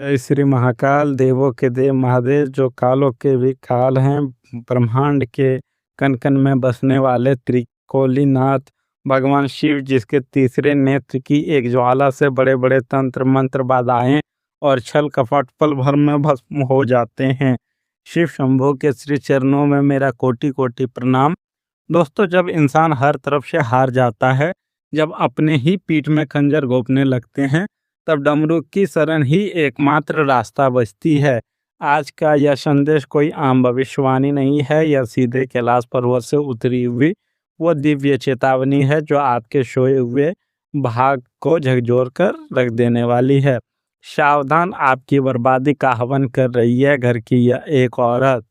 जय श्री महाकाल देवों के देव महादेव जो कालों के भी काल हैं। ब्रह्मांड के कण कण में बसने वाले त्रिकोलीनाथ भगवान शिव जिसके तीसरे नेत्र की एक ज्वाला से बड़े बड़े तंत्र मंत्र बाधाएं और छल कपट पल भर में भस्म हो जाते हैं। शिव शंभो के श्री चरणों में मेरा कोटि कोटि प्रणाम। दोस्तों, जब इंसान हर तरफ से हार जाता है, जब अपने ही पीठ में खंजर घोंपने लगते हैं, तब डमरू की शरण ही एकमात्र रास्ता बचती है। आज का यह संदेश कोई आम भविष्यवाणी नहीं है, यह सीधे कैलाश पर्वत से उतरी हुई वो दिव्य चेतावनी है जो आपके सोए हुए भाग को झकझोर कर रख देने वाली है। सावधान, आपकी बर्बादी का हवन कर रही है घर की यह एक औरत।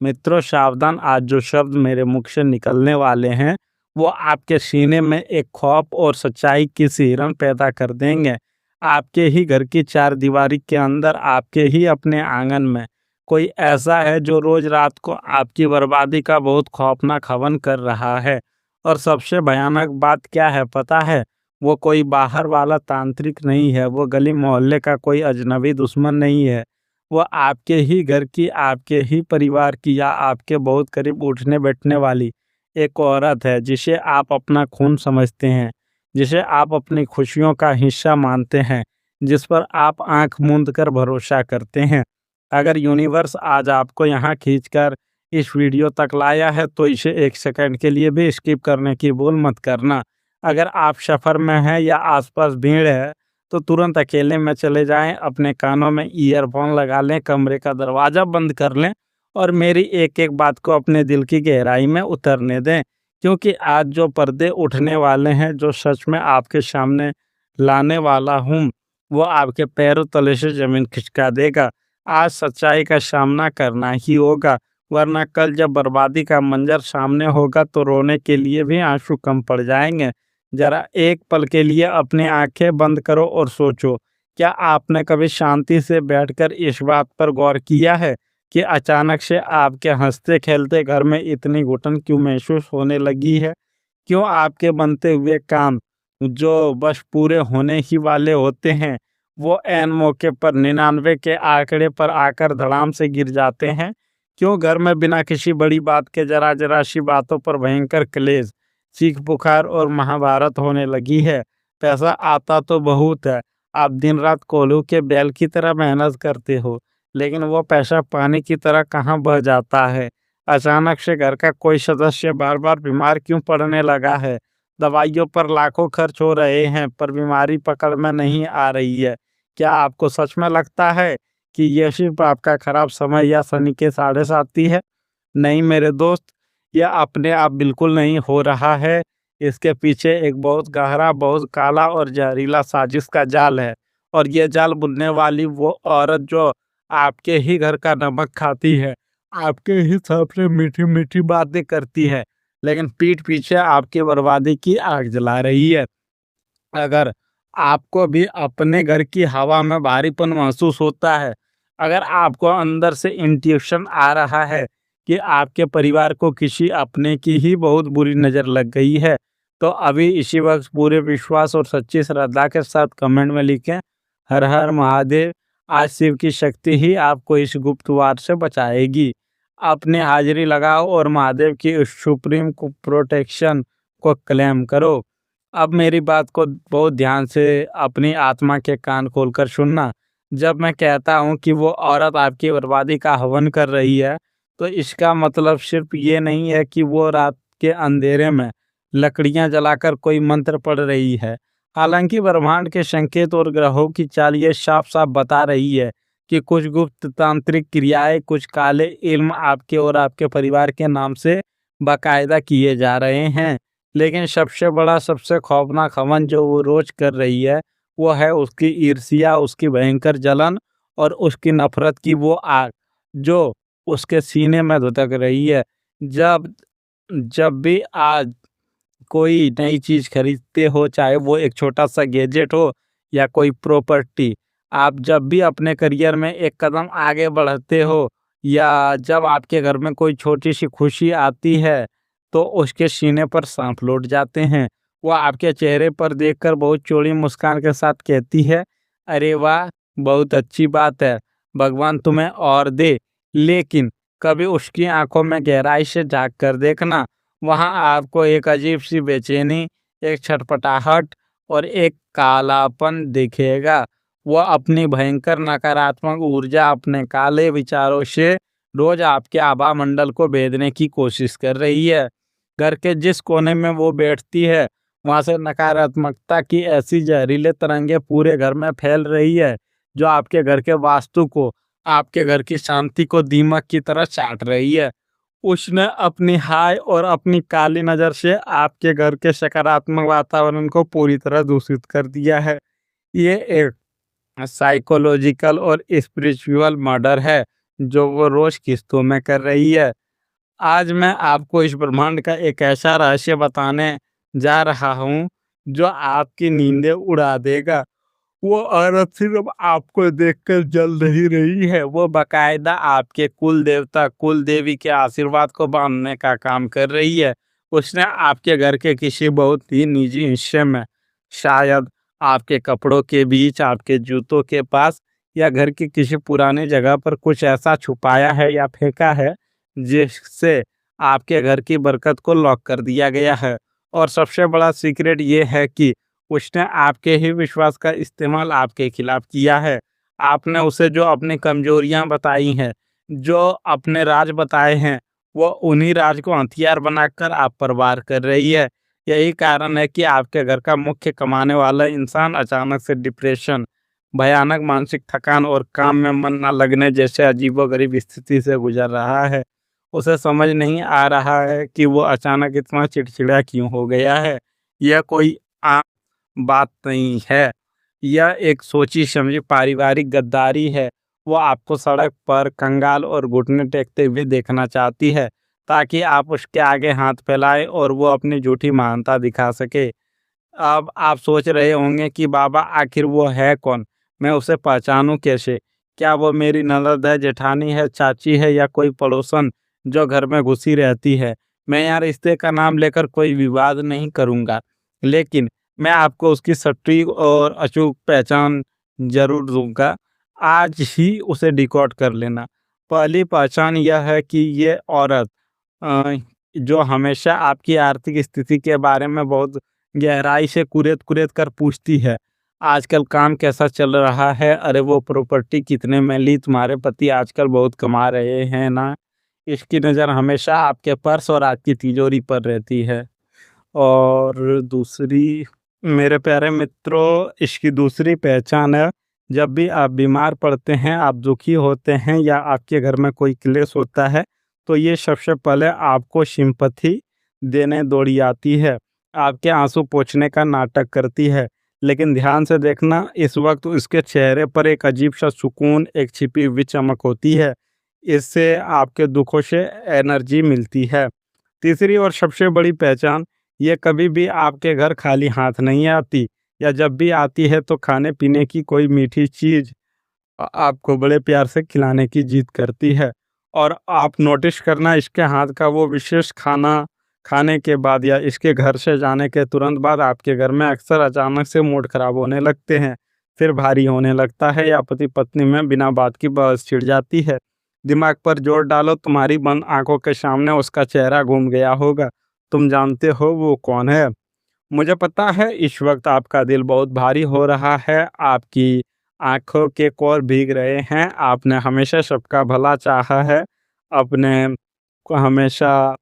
मित्रों सावधान, आज जो शब्द मेरे मुख से निकलने वाले हैं वो आपके सीने में एक खौफ और सच्चाई की सिहरन पैदा कर देंगे। आपके ही घर की चार दीवारी के अंदर, आपके ही अपने आंगन में कोई ऐसा है जो रोज रात को आपकी बर्बादी का बहुत खौफनाक हवन कर रहा है। और सबसे भयानक बात क्या है पता है? वो कोई बाहर वाला तांत्रिक नहीं है, वो गली मोहल्ले का कोई अजनबी दुश्मन नहीं है। वो आपके ही घर की, आपके ही परिवार की या आपके बहुत करीब उठने बैठने वाली एक औरत है जिसे आप अपना खून समझते हैं, जिसे आप अपनी खुशियों का हिस्सा मानते हैं, जिस पर आप आंख मूंद कर भरोसा करते हैं। अगर यूनिवर्स आज आपको यहाँ खींचकर इस वीडियो तक लाया है तो इसे एक सेकंड के लिए भी स्किप करने की भूल मत करना। अगर आप सफ़र में हैं या आसपास भीड़ है तो तुरंत अकेले में चले जाएं, अपने कानों में ईयरफोन लगा लें, कमरे का दरवाज़ा बंद कर लें और मेरी एक एक बात को अपने दिल की गहराई में उतरने दें। क्योंकि आज जो पर्दे उठने वाले हैं, जो सच में आपके सामने लाने वाला हूँ, वो आपके पैरों तले से ज़मीन खिसका देगा। आज सच्चाई का सामना करना ही होगा, वरना कल जब बर्बादी का मंजर सामने होगा तो रोने के लिए भी आंसू कम पड़ जाएंगे। जरा एक पल के लिए अपनी आंखें बंद करो और सोचो, क्या आपने कभी शांति से बैठकर इस बात पर गौर किया है कि अचानक से आपके हंसते खेलते घर में इतनी घुटन क्यों महसूस होने लगी है? क्यों आपके बनते हुए काम जो बस पूरे होने ही वाले होते हैं, वो ऐन मौके पर 99 के आंकड़े पर आकर धड़ाम से गिर जाते हैं? क्यों घर में बिना किसी बड़ी बात के जरा जरा सी बातों पर भयंकर क्लेश, चीख पुकार और महाभारत होने लगी है? पैसा आता तो बहुत है, आप दिन रात कोल्हू के बैल की तरह मेहनत करते हो, लेकिन वो पैसा पानी की तरह कहाँ बह जाता है? अचानक से घर का कोई सदस्य बार बार बीमार क्यों पड़ने लगा है? दवाइयों पर लाखों खर्च हो रहे हैं पर बीमारी पकड़ में नहीं आ रही है। क्या आपको सच में लगता है कि यह सिर्फ आपका खराब समय या शनि के साढ़े साथी है? नहीं मेरे दोस्त, यह अपने आप बिल्कुल नहीं हो रहा है। इसके पीछे एक बहुत गहरा, बहुत काला और जहरीला साजिश का जाल है। और यह जाल बुनने वाली वो औरत जो आपके ही घर का नमक खाती है, आपके ही सबसे मीठी मीठी बातें करती है, लेकिन पीठ पीछे आपकी बर्बादी की आग जला रही है। अगर आपको भी अपने घर की हवा में भारीपन महसूस होता है, अगर आपको अंदर से इंट्यूशन आ रहा है कि आपके परिवार को किसी अपने की ही बहुत बुरी नज़र लग गई है, तो अभी इसी वक्त पूरे विश्वास और सच्ची श्रद्धा के साथ कमेंट में लिखें, हर हर महादेव। आज शिव की शक्ति ही आपको इस गुप्त वार से बचाएगी। अपनी हाजिरी लगाओ और महादेव की उस सुप्रीम को प्रोटेक्शन को क्लेम करो। अब मेरी बात को बहुत ध्यान से अपनी आत्मा के कान खोलकर सुनना। जब मैं कहता हूँ कि वो औरत आपकी बर्बादी का हवन कर रही है, तो इसका मतलब सिर्फ ये नहीं है कि वो रात के अंधेरे में लकड़ियाँ जलाकर कोई मंत्र पढ़ रही है। हालांकि ब्रह्मांड के संकेत और ग्रहों की चाल ये साफ साफ बता रही है कि कुछ गुप्त तांत्रिक क्रियाएं, कुछ काले इल्म आपके और आपके परिवार के नाम से बाकायदा किए जा रहे हैं। लेकिन सबसे बड़ा, सबसे खौफनाक हवन जो वो रोज कर रही है, वो है उसकी ईर्ष्या, उसकी भयंकर जलन और उसकी नफरत की वो आग जो उसके सीने में धुतक रही है। जब जब भी आज कोई नई चीज़ खरीदते हो, चाहे वो एक छोटा-सा गैजेट हो या कोई प्रॉपर्टी, आप जब भी अपने करियर में एक कदम आगे बढ़ते हो या जब आपके घर में कोई छोटी-सी खुशी आती है, तो उसके सीने पर साँप लौट जाते हैं। वो आपके चेहरे पर देखकर बहुत चौड़ी मुस्कान के साथ कहती है, "अरे वाह! बहुत अच्छी बात है, भगवान तुम्हें और दे। लेकिन कभी उसकी आंखों में गहराई से झांक कर देखना, वहां आपको एक अजीब सी बेचैनी, एक छटपटाहट और एक कालापन दिखेगा। वह अपनी भयंकर नकारात्मक ऊर्जा अपने काले विचारों से रोज आपके आभा मंडल को भेदने की कोशिश कर रही है। घर के जिस कोने में वो बैठती है, वहां से नकारात्मकता की ऐसी जहरीले तरंगे पूरे घर में फैल रही है, जो आपके घर के वास्तु को, आपके घर की शांति को दीमक की तरह चाट रही है। उसने अपनी हाय और अपनी काली नज़र से आपके घर के सकारात्मक वातावरण को पूरी तरह दूषित कर दिया है। ये एक साइकोलॉजिकल और स्पिरिचुअल मर्डर है, जो वो रोज किस्तों में कर रही है। आज मैं आपको इस ब्रह्मांड का एक ऐसा रहस्य बताने जा रहा हूँ, जो आपकी नींदें उड़ा देगा। वो औरत सिर्फ आपको देखकर जल नहीं रही है, वो बाकायदा आपके कुल देवता, कुल देवी के आशीर्वाद को बांधने का काम कर रही है। उसने आपके घर के किसी बहुत ही निजी हिस्से में, शायद आपके कपड़ों के बीच, आपके जूतों के पास, या घर की किसी पुरानी जगह पर कुछ ऐसा छुपाया है या फेंका है, जिससे आपके घर की बरकत को लॉक कर दिया गया है। और सबसे बड़ा सीक्रेट ये है कि उसने आपके ही विश्वास का इस्तेमाल आपके खिलाफ किया है। आपने उसे जो अपनी कमजोरियां बताई हैं, जो अपने राज बताए हैं, वो उन्हीं राज को हथियार बनाकर आप पर वार कर रही है। यही कारण है कि आपके घर का मुख्य कमाने वाला इंसान अचानक से डिप्रेशन, भयानक मानसिक थकान और काम में मन न लगने जैसे अजीबोगरीब स्थिति से गुजर रहा है। उसे समझ नहीं आ रहा है कि वो अचानक इतना चिड़चिड़ा क्यों हो गया है। यह कोई बात नहीं है। यह एक सोची समझी पारिवारिक गद्दारी है। वो आपको सड़क पर कंगाल और घुटने टेकते हुए देखना चाहती है, ताकि आप उसके आगे हाथ फैलाएं और वो अपनी झूठी महानता दिखा सके। अब आप सोच रहे होंगे कि बाबा, आखिर वो है कौन? मैं उसे पहचानूं कैसे? क्या वो मेरी ननद है, जेठानी है, चाची है, या कोई पड़ोसन जो घर में घुसी रहती है? मैं यहाँ रिश्ते का नाम लेकर कोई विवाद नहीं करूँगा, लेकिन मैं आपको उसकी सटीक और अचूक पहचान ज़रूर दूँगा। आज ही उसे डिकोड कर लेना। पहली पहचान यह है कि ये औरत अ, जो हमेशा आपकी आर्थिक स्थिति के बारे में बहुत गहराई से कुरेद-कुरेद कर पूछती है। आजकल काम कैसा चल रहा है? अरे वो प्रॉपर्टी कितने में ली? तुम्हारे पति आजकल बहुत कमा रहे हैं ना? इसकी नज़र हमेशा आपके पर्स और आपकी तिजोरी पर रहती है। और दूसरी, मेरे प्यारे मित्रों, इसकी दूसरी पहचान है, जब भी आप बीमार पड़ते हैं, आप दुखी होते हैं, या आपके घर में कोई क्लेश होता है, तो ये सबसे पहले आपको सिंपैथी देने दौड़ी आती है। आपके आंसू पोंछने का नाटक करती है। लेकिन ध्यान से देखना, इस वक्त उसके चेहरे पर एक अजीब सा सुकून, एक छिपी हुई चमक होती है। इससे आपके दुखों से एनर्जी मिलती है। तीसरी और सबसे बड़ी पहचान, ये कभी भी आपके घर खाली हाथ नहीं आती, या जब भी आती है तो खाने पीने की कोई मीठी चीज आपको बड़े प्यार से खिलाने की जिद करती है। और आप नोटिस करना, इसके हाथ का वो विशेष खाना खाने के बाद या इसके घर से जाने के तुरंत बाद आपके घर में अक्सर अचानक से मूड खराब होने लगते हैं, फिर भारी होने लगता है, या पति पत्नी में बिना बात की बहस छिड़ जाती है। दिमाग पर जोर डालो, तुम्हारी बंद आंखों के सामने उसका चेहरा घूम गया होगा। तुम जानते हो वो कौन है? मुझे पता है इस वक्त आपका दिल बहुत भारी हो रहा है, आपकी आंखों के कोर भीग रहे हैं। आपने हमेशा सबका भला चाहा है, अपने को हमेशा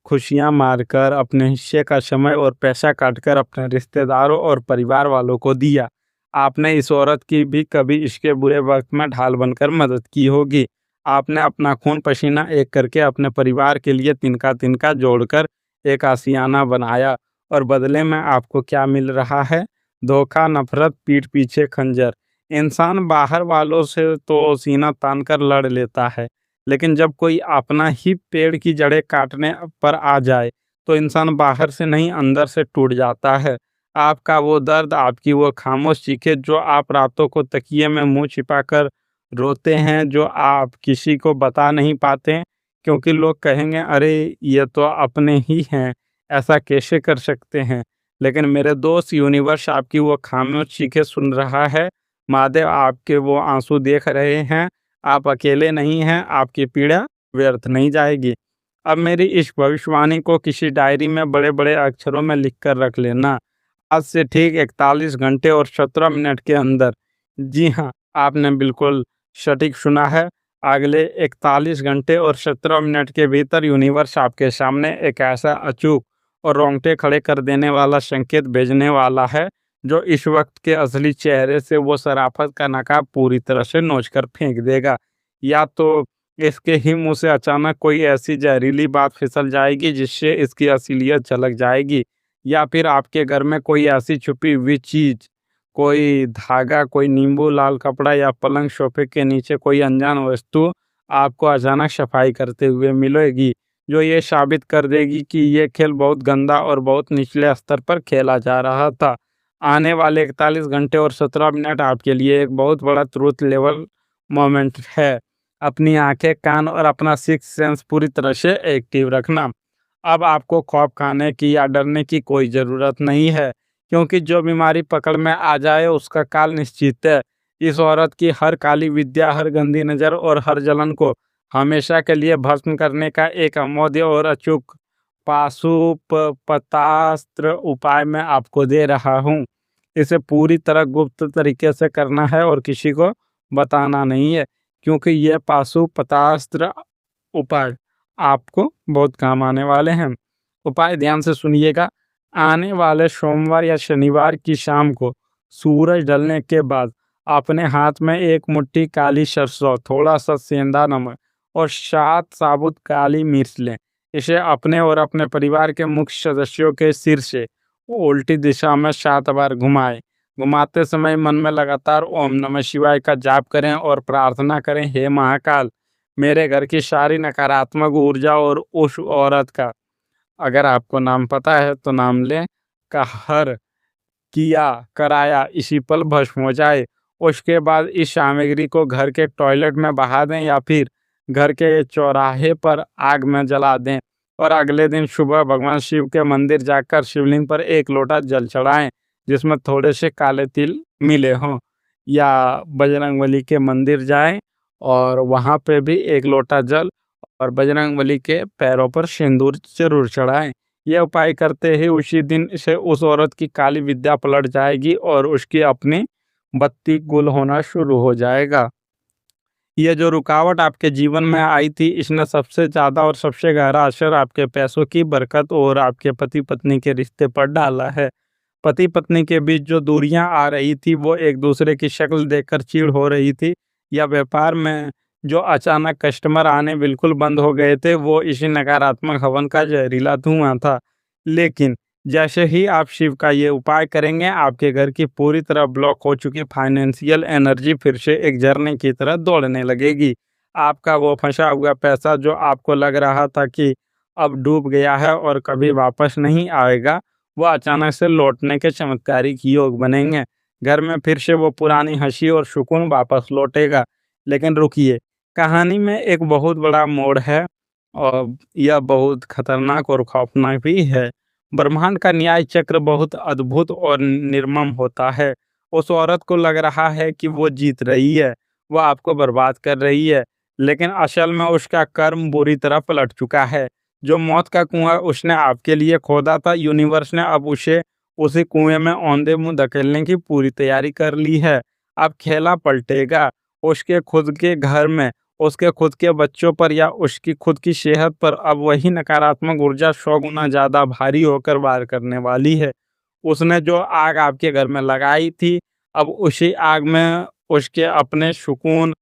खुशियां मारकर, अपने हिस्से का समय और पैसा काटकर अपने रिश्तेदारों और परिवार वालों को दिया। आपने इस औरत की भी कभी इसके बुरे वक्त में ढाल बनकर मदद की होगी। आपने अपना खून पसीना एक करके अपने परिवार के लिए तिनका तिनका जोड़कर एक आशियाना बनाया, और बदले में आपको क्या मिल रहा है? धोखा, नफरत, पीठ पीछे खंजर। इंसान बाहर वालों से तो सीना तानकर लड़ लेता है, लेकिन जब कोई अपना ही पेड़ की जड़ें काटने पर आ जाए, तो इंसान बाहर से नहीं अंदर से टूट जाता है। आपका वो दर्द, आपकी वो खामोश चीखें, जो आप रातों को तकिए में मुंह छिपाकर रोते हैं, जो आप किसी को बता नहीं पाते, क्योंकि लोग कहेंगे, अरे ये तो अपने ही हैं, ऐसा कैसे कर सकते हैं? लेकिन मेरे दोस्त, यूनिवर्स आपकी वो खामोश चीखें सुन रहा है। महादेव आपके वो आंसू देख रहे हैं, आप अकेले नहीं हैं, आपकी पीड़ा व्यर्थ नहीं जाएगी। अब मेरी इस भविष्यवाणी को किसी डायरी में बड़े-बड़े अक्षरों में लिख कर रख लेना। आज से ठीक 41 घंटे और 17 मिनट के अंदर, जी हाँ, आपने बिल्कुल सटीक सुना है, अगले 41 घंटे और 17 मिनट के भीतर यूनिवर्स आपके सामने एक ऐसा अचूक और रोंगटे खड़े कर देने वाला संकेत भेजने वाला है, जो इस वक्त के असली चेहरे से वो शराफ़त का नकाब पूरी तरह से नोच कर फेंक देगा। या तो इसके ही मुँह से अचानक कोई ऐसी ज़हरीली बात फिसल जाएगी जिससे इसकी असलियत झलक जाएगी, या फिर आपके घर में कोई ऐसी छुपी हुई चीज़, कोई धागा, कोई नींबू लाल कपड़ा या पलंग सोफे के नीचे कोई अनजान वस्तु आपको अचानक सफाई करते हुए मिलेगी, जो ये साबित कर देगी कि ये खेल बहुत गंदा और बहुत निचले स्तर पर खेला जा रहा था। आने वाले 41 घंटे और 17 मिनट आपके लिए एक बहुत बड़ा ट्रुथ लेवल मोमेंट है। अपनी आंखें, कान और अपना सिक्स सेंस पूरी तरह से एक्टिव रखना। अब आपको खौफ खाने की या डरने की कोई ज़रूरत नहीं है, क्योंकि जो बीमारी पकड़ में आ जाए उसका काल निश्चित है। इस औरत की हर काली विद्या, हर गंदी नज़र और हर जलन को हमेशा के लिए भस्म करने का एक अमोघ और अचूक पाशुपतास्त्र उपाय मैं आपको दे रहा हूँ। इसे पूरी तरह गुप्त तरीके से करना है और किसी को बताना नहीं है, क्योंकि यह पाशुपतास्त्र उपाय आपको बहुत काम आने वाले हैं। उपाय ध्यान से सुनिएगा। आने वाले सोमवार या शनिवार की शाम को सूरज ढलने के बाद अपने हाथ में एक मुट्ठी काली सरसों, थोड़ा सा सेंधा नमक और 7 साबुत काली मिर्च लें। इसे अपने और अपने परिवार के मुख्य सदस्यों के सिर से उल्टी दिशा में 7 बार घुमाएं। घुमाते समय मन में लगातार ओम नमः शिवाय का जाप करें और प्रार्थना करें, हे महाकाल, मेरे घर की सारी नकारात्मक ऊर्जा और उस औरत का, अगर आपको नाम पता है तो नाम लें, का हर किया कराया इसी पल भस्म हो जाए। उसके बाद इस सामग्री को घर के टॉयलेट में बहा दें या फिर घर के चौराहे पर आग में जला दें, और अगले दिन सुबह भगवान शिव के मंदिर जाकर शिवलिंग पर एक लोटा जल चढ़ाएं जिसमें थोड़े से काले तिल मिले हों, या बजरंगबली के मंदिर जाएं और वहाँ पे भी एक लोटा जल और बजरंगबली के पैरों पर सिंदूर जरूर चढ़ाएं। यह उपाय करते ही उसी दिन से उस औरत की काली विद्या पलट जाएगी और उसकी अपनी बत्ती गुल होना शुरू हो जाएगा। ये जो रुकावट आपके जीवन में आई थी, इसने सबसे ज़्यादा और सबसे गहरा असर आपके पैसों की बरकत और आपके पति पत्नी के रिश्ते पर डाला है। पति पत्नी के बीच जो दूरियां आ रही थी, वो एक दूसरे की शक्ल देखकर चिढ़ हो रही थी, या व्यापार में जो अचानक कस्टमर आने बिल्कुल बंद हो गए थे, वो इसी नकारात्मक हवन का जहरीला धुआं था। लेकिन जैसे ही आप शिव का ये उपाय करेंगे, आपके घर की पूरी तरह ब्लॉक हो चुकी फाइनेंशियल एनर्जी फिर से एक झरने की तरह दौड़ने लगेगी। आपका वो फंसा हुआ पैसा जो आपको लग रहा था कि अब डूब गया है और कभी वापस नहीं आएगा, वो अचानक से लौटने के चमत्कारिक योग बनेंगे। घर में फिर से वो पुरानी हंसी और सुकून वापस लौटेगा। लेकिन रुकिए, कहानी में एक बहुत बड़ा मोड़ है, और यह बहुत खतरनाक और खौफनाक भी है। ब्रह्मांड का न्याय चक्र बहुत अद्भुत और निर्मम होता है। उस औरत को लग रहा है कि वो जीत रही है, वो आपको बर्बाद कर रही है, लेकिन असल में उसका कर्म बुरी तरह पलट चुका है। जो मौत का कुआं उसने आपके लिए खोदा था, यूनिवर्स ने अब उसे उसी कुएं में औंधे मुंह धकेलने की पूरी तैयारी कर ली है। अब खेला पलटेगा। उसके खुद के घर में, उसके खुद के बच्चों पर या उसकी खुद की सेहत पर अब वही नकारात्मक ऊर्जा 100 गुना ज़्यादा भारी होकर वार करने वाली है। उसने जो आग आपके घर में लगाई थी, अब उसी आग में उसके अपने सुकून,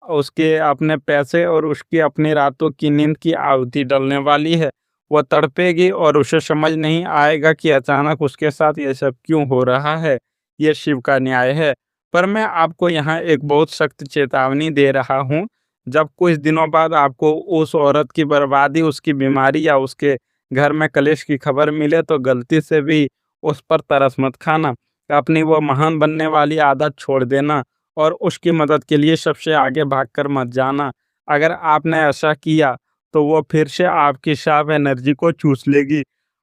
उसके अपने पैसे और उसकी अपनी रातों की नींद की आहुति डलने वाली है। वह तड़पेगी और उसे समझ नहीं आएगा कि अचानक उसके साथ ये सब क्यों हो रहा है। ये शिव का न्याय है। पर मैं आपको यहाँ एक बहुत सख्त चेतावनी दे रहा हूँ। जब कुछ दिनों बाद आपको उस औरत की बर्बादी, उसकी बीमारी या उसके घर में कलेश की खबर मिले, तो गलती से भी उस पर तरस मत खाना। अपनी वो महान बनने वाली आदत छोड़ देना और उसकी मदद के लिए सबसे आगे भागकर मत जाना। अगर आपने ऐसा किया तो वो फिर से आपकी शार्प एनर्जी को चूस लेगी।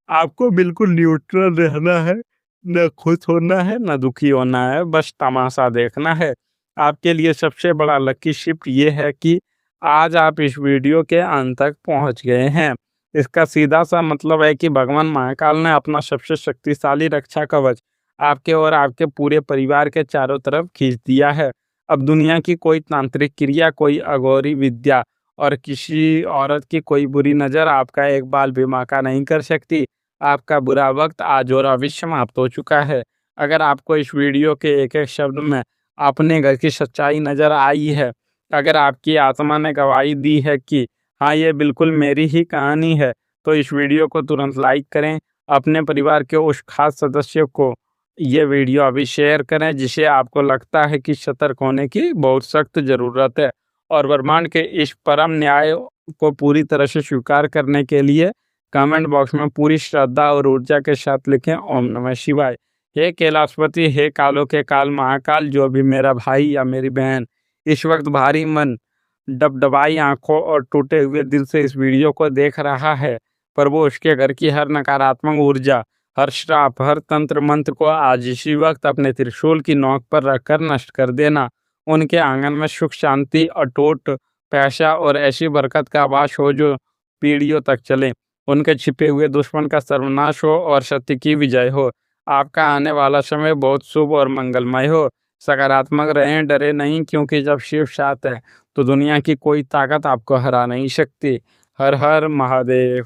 आपको बिल्कुल न्यूट्रल रहना है। न खुश होना है न दुखी होना है, बस तमाशा देखना है। आपके लिए सबसे बड़ा लकी शिफ्ट ये है कि आज आप इस वीडियो के अंत तक पहुंच गए हैं। इसका सीधा सा मतलब है कि भगवान महाकाल ने अपना सबसे शक्तिशाली रक्षा कवच आपके और आपके पूरे परिवार के चारों तरफ खींच दिया है। अब दुनिया की कोई तांत्रिक क्रिया, कोई अघोरी विद्या और किसी औरत की कोई बुरी नज़र आपका एक बाल भी बांका नहीं कर सकती। आपका बुरा वक्त आज और अभी समाप्त हो चुका है। अगर आपको इस वीडियो के एक-एक शब्द में अपने घर की सच्चाई नज़र आई है, अगर आपकी आत्मा ने गवाही दी है कि हाँ, ये बिल्कुल मेरी ही कहानी है, तो इस वीडियो को तुरंत लाइक करें। अपने परिवार के उस खास सदस्य को ये वीडियो अभी शेयर करें जिसे आपको लगता है कि सतर्क होने की बहुत सख्त ज़रूरत है। और ब्रह्मांड के इस परम न्याय को पूरी तरह से स्वीकार करने के लिए कमेंट बॉक्स में पूरी श्रद्धा और ऊर्जा के साथ लिखें ओम नमः शिवाय। हे कैलाशपति, हे कालों के काल महाकाल, जो भी मेरा भाई या मेरी बहन इस वक्त भारी मन, डबडबाई आंखों और टूटे हुए दिल से इस वीडियो को देख रहा है, पर वो उसके घर की हर नकारात्मक ऊर्जा, हर श्राप, हर तंत्र मंत्र को आज इसी वक्त अपने त्रिशूल की नोक पर रखकर नष्ट कर देना। उनके आंगन में सुख शांति, अटूट पैसा और ऐसी बरकत का वास हो जो पीढ़ियों तक चले। उनके छिपे हुए दुश्मन का सर्वनाश हो और सत्य की विजय हो। आपका आने वाला समय बहुत शुभ और मंगलमय हो। सकारात्मक रहें, डरे नहीं, क्योंकि जब शिव साथ है तो दुनिया की कोई ताकत आपको हरा नहीं सकती। हर हर महादेव।